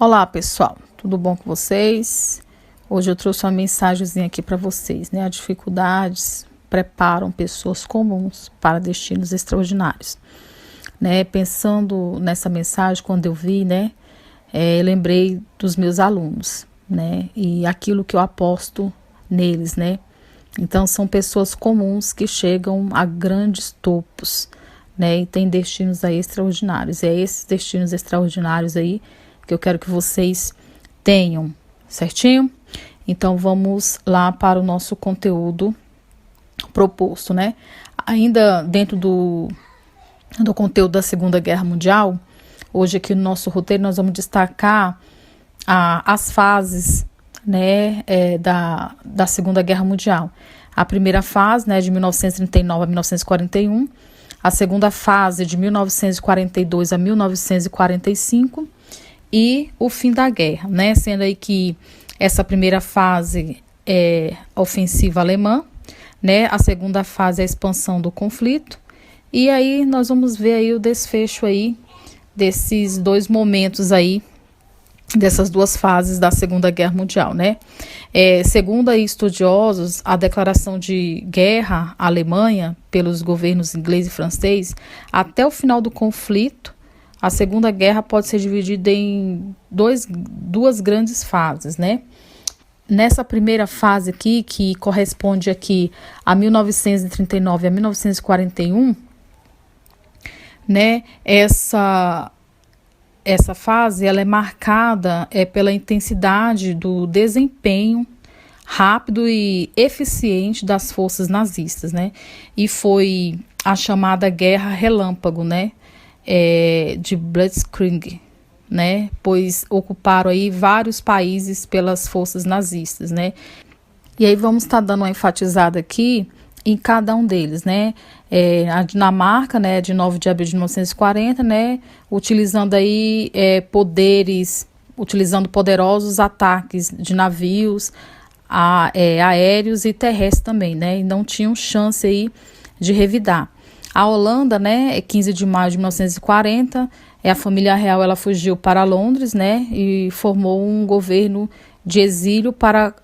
Olá pessoal, tudo bom com vocês? Hoje eu trouxe uma mensagenzinha aqui para vocês, né? As dificuldades preparam pessoas comuns para destinos extraordinários, né? Pensando nessa mensagem, quando eu vi, né? Lembrei dos meus alunos, né? E aquilo que eu aposto neles, né? Então são pessoas comuns que chegam a grandes topos, né? E tem destinos aí extraordinários. E é esses destinos extraordinários aí que eu quero que vocês tenham, certinho? Então vamos lá para o nosso conteúdo proposto, né? Ainda dentro do conteúdo da Segunda Guerra Mundial, hoje aqui no nosso roteiro nós vamos destacar as fases, né, da Segunda Guerra Mundial. A primeira fase, né, de 1939 a 1941, a segunda fase de 1942 a 1945 e o fim da guerra, né, sendo aí que essa primeira fase é a ofensiva alemã, né, a segunda fase é a expansão do conflito, e aí nós vamos ver aí o desfecho aí desses dois momentos aí, dessas duas fases da Segunda Guerra Mundial, né. Segundo aí estudiosos, a declaração de guerra à Alemanha pelos governos inglês e francês, até o final do conflito, a Segunda Guerra pode ser dividida em duas grandes fases, né. Nessa primeira fase aqui, que corresponde aqui a 1939 a 1941, né, essa fase ela é marcada pela intensidade do desempenho rápido e eficiente das forças nazistas, né? E foi a chamada Guerra Relâmpago, né? De Blitzkrieg, né? Pois ocuparam aí vários países pelas forças nazistas, né? E aí vamos estar dando uma enfatizada aqui em cada um deles, né? A Dinamarca, né, de 9 de abril de 1940, né, utilizando aí utilizando poderosos ataques de navios aéreos e terrestres também, né, e não tinham chance aí de revidar. A Holanda, né, 15 de maio de 1940, a família real ela fugiu para Londres, né, e formou um governo de exílio para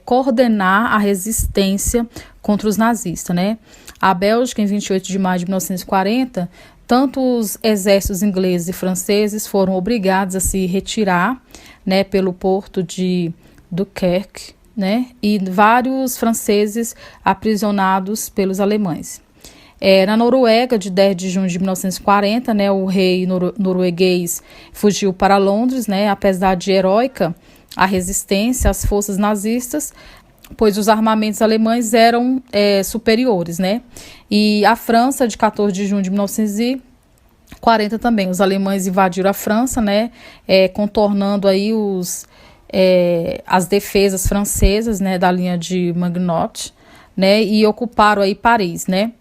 coordenar a resistência contra os nazistas, né. A Bélgica, em 28 de maio de 1940, tanto os exércitos ingleses e franceses foram obrigados a se retirar, né, pelo porto de Dunkerque, né, e vários franceses aprisionados pelos alemães. Na Noruega, de 10 de junho de 1940, né, o rei norueguês fugiu para Londres, né, apesar de heróica a resistência às forças nazistas, pois os armamentos alemães eram superiores, né? E a França, de 14 de junho de 1940 também, os alemães invadiram a França, né? Contornando aí as defesas francesas, né? Da linha de Maginot, né? E ocuparam aí Paris, né?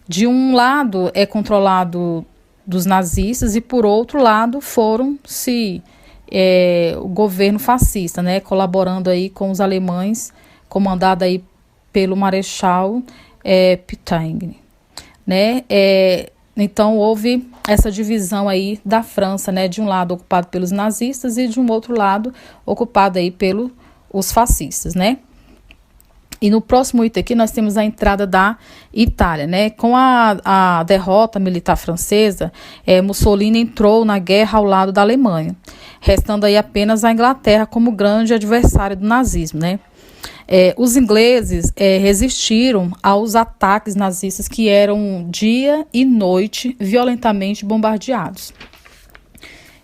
De um lado é controlado dos nazistas e por outro lado o governo fascista, né? Colaborando aí com os alemães, comandado aí pelo Marechal Pétain, né? Então houve essa divisão aí da França, né? De um lado ocupado pelos nazistas e de um outro lado ocupado aí pelos fascistas, né? E no próximo item aqui nós temos a entrada da Itália, né? Com a derrota militar francesa, Mussolini entrou na guerra ao lado da Alemanha, restando aí apenas a Inglaterra como grande adversária do nazismo, né? Os ingleses resistiram aos ataques nazistas que eram dia e noite violentamente bombardeados.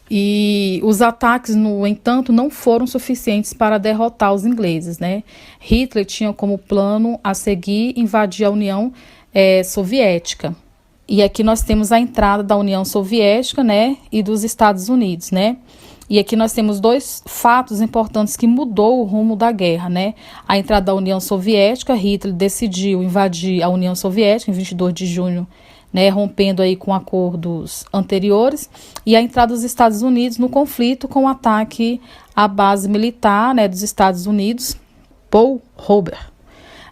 E os ataques, no entanto, não foram suficientes para derrotar os ingleses, né? Hitler tinha como plano a seguir invadir a União Soviética. E aqui nós temos a entrada da União Soviética, né, e dos Estados Unidos, né? E aqui nós temos dois fatos importantes que mudou o rumo da guerra, né? A entrada da União Soviética, Hitler decidiu invadir a União Soviética em 22 de junho, né, rompendo aí com acordos anteriores, e a entrada dos Estados Unidos no conflito com o ataque à base militar, né, dos Estados Unidos, Pearl Harbor,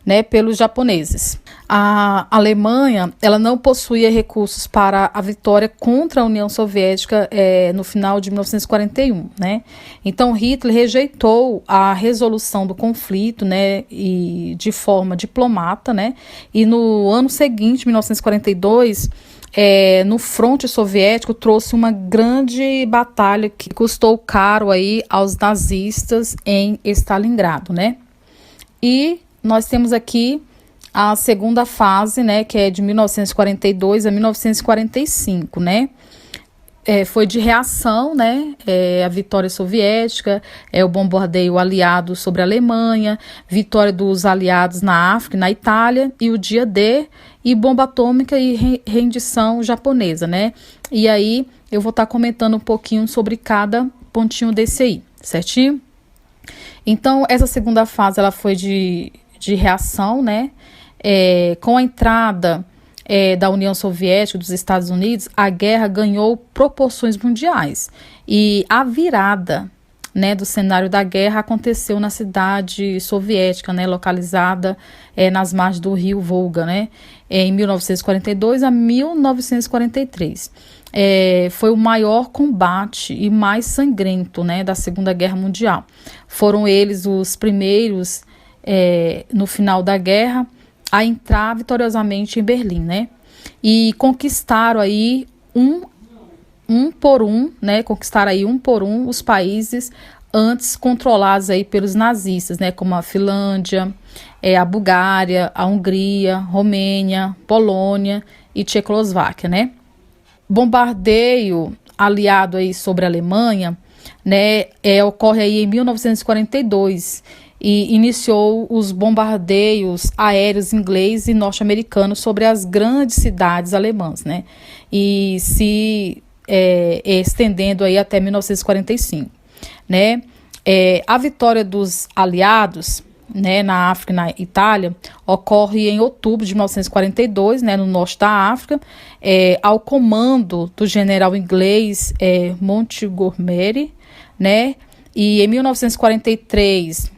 né, pelos japoneses. A Alemanha, ela não possuía recursos para a vitória contra a União Soviética no final de 1941, né? Então Hitler rejeitou a resolução do conflito, né, e de forma diplomata, né? E no ano seguinte, 1942, no fronte soviético trouxe uma grande batalha que custou caro aí aos nazistas em Stalingrado, né? E nós temos aqui a segunda fase, né, que é de 1942 a 1945, né? Foi de reação, né, a vitória soviética, o bombardeio aliado sobre a Alemanha, vitória dos aliados na África e na Itália, e o dia D, e bomba atômica e rendição japonesa, né? E aí eu vou estar comentando um pouquinho sobre cada pontinho desse aí, certinho? Então, essa segunda fase, ela foi de reação, né? Com a entrada da União Soviética, dos Estados Unidos, a guerra ganhou proporções mundiais. E a virada, né, do cenário da guerra aconteceu na cidade soviética, né, localizada nas margens do rio Volga, né, em 1942 a 1943. Foi o maior combate e mais sangrento, né, da Segunda Guerra Mundial. Foram eles os primeiros, no final da guerra, a entrar vitoriosamente em Berlim, né? E conquistaram aí um por um os países antes controlados aí pelos nazistas, né? Como a Finlândia, a Bulgária, a Hungria, Romênia, Polônia e Tchecoslováquia, né? Bombardeio aliado aí sobre a Alemanha, né? Ocorre aí em 1942. E iniciou os bombardeios aéreos inglês e norte-americanos sobre as grandes cidades alemãs, né? E se estendendo aí até 1945, né? A vitória dos aliados, né, na África e na Itália ocorre em outubro de 1942, né, no norte da África, ao comando do general inglês Montgomery, né? E em 1943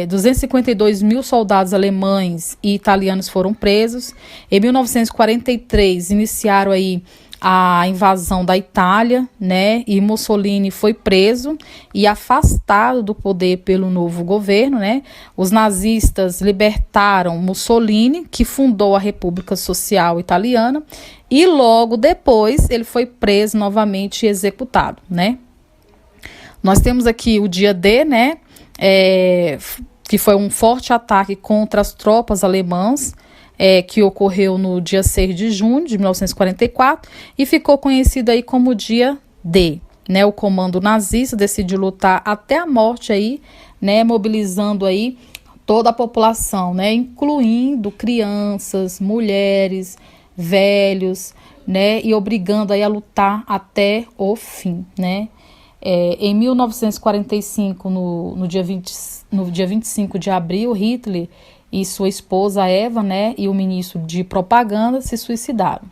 252 mil soldados alemães e italianos foram presos. Em 1943 iniciaram aí a invasão da Itália, né? E Mussolini foi preso e afastado do poder pelo novo governo, né? Os nazistas libertaram Mussolini, que fundou a República Social Italiana, e logo depois ele foi preso novamente e executado, né? Nós temos aqui o dia D, né? Que foi um forte ataque contra as tropas alemãs, que ocorreu no dia 6 de junho de 1944 e ficou conhecido aí como dia D, né? O comando nazista decidiu lutar até a morte aí, né? Mobilizando aí toda a população, né? Incluindo crianças, mulheres, velhos, né? E obrigando aí a lutar até o fim, né? Em 1945, no dia 25 de abril, Hitler e sua esposa Eva, né, e o ministro de propaganda se suicidaram,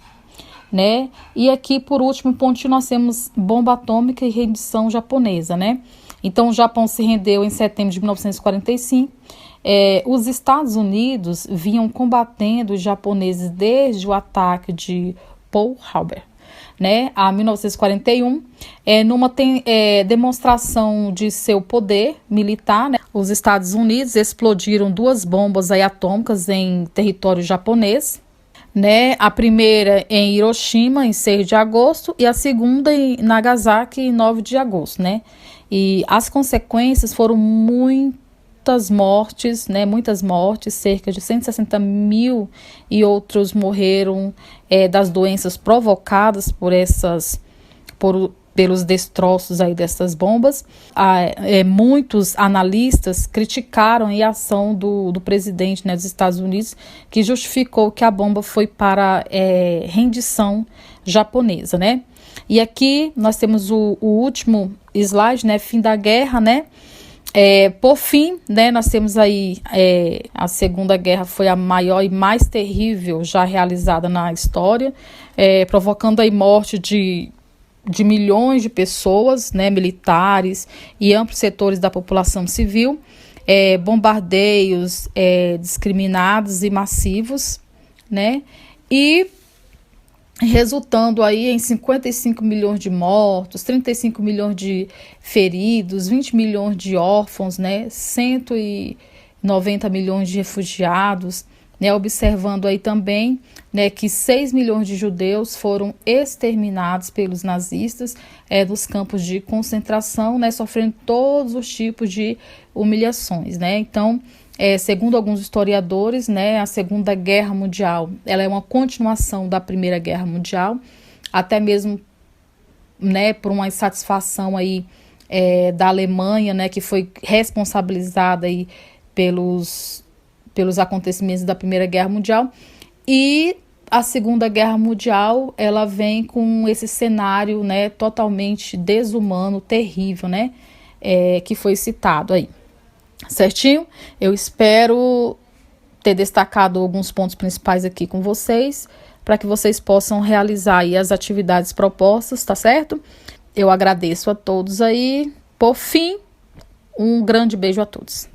né? E aqui, por último ponto, nós temos bomba atômica e rendição japonesa, né? Então, o Japão se rendeu em setembro de 1945. Os Estados Unidos vinham combatendo os japoneses desde o ataque de Pearl Harbor, né, a 1941, numa demonstração de seu poder militar, né, os Estados Unidos explodiram 2 bombas atômicas em território japonês, né, a primeira em Hiroshima, em 6 de agosto, e a segunda em Nagasaki, em 9 de agosto, né, e as consequências foram muitas mortes, cerca de 160 mil, e outros morreram das doenças provocadas pelos destroços aí dessas bombas. Muitos analistas criticaram a ação do presidente, né, dos Estados Unidos, que justificou que a bomba foi para rendição japonesa, né? E aqui nós temos o último slide, né, fim da guerra, né? Por fim, né, nós temos aí a Segunda Guerra foi a maior e mais terrível já realizada na história, provocando aí morte de milhões de pessoas, né, militares e amplos setores da população civil. bombardeios discriminados e massivos, né? E resultando aí em 55 milhões de mortos, 35 milhões de feridos, 20 milhões de órfãos, né? 190 milhões de refugiados, né? Observando aí também, né, que 6 milhões de judeus foram exterminados pelos nazistas nos campos de concentração, né? Sofrendo todos os tipos de humilhações, né? Então, segundo alguns historiadores, né, a Segunda Guerra Mundial, ela é uma continuação da Primeira Guerra Mundial, até mesmo, né, por uma insatisfação aí, da Alemanha, né, que foi responsabilizada aí pelos acontecimentos da Primeira Guerra Mundial. E a Segunda Guerra Mundial, ela vem com esse cenário, né, totalmente desumano, terrível, né, que foi citado aí. Certinho? Eu espero ter destacado alguns pontos principais aqui com vocês, para que vocês possam realizar aí as atividades propostas, tá certo? Eu agradeço a todos aí. Por fim, um grande beijo a todos.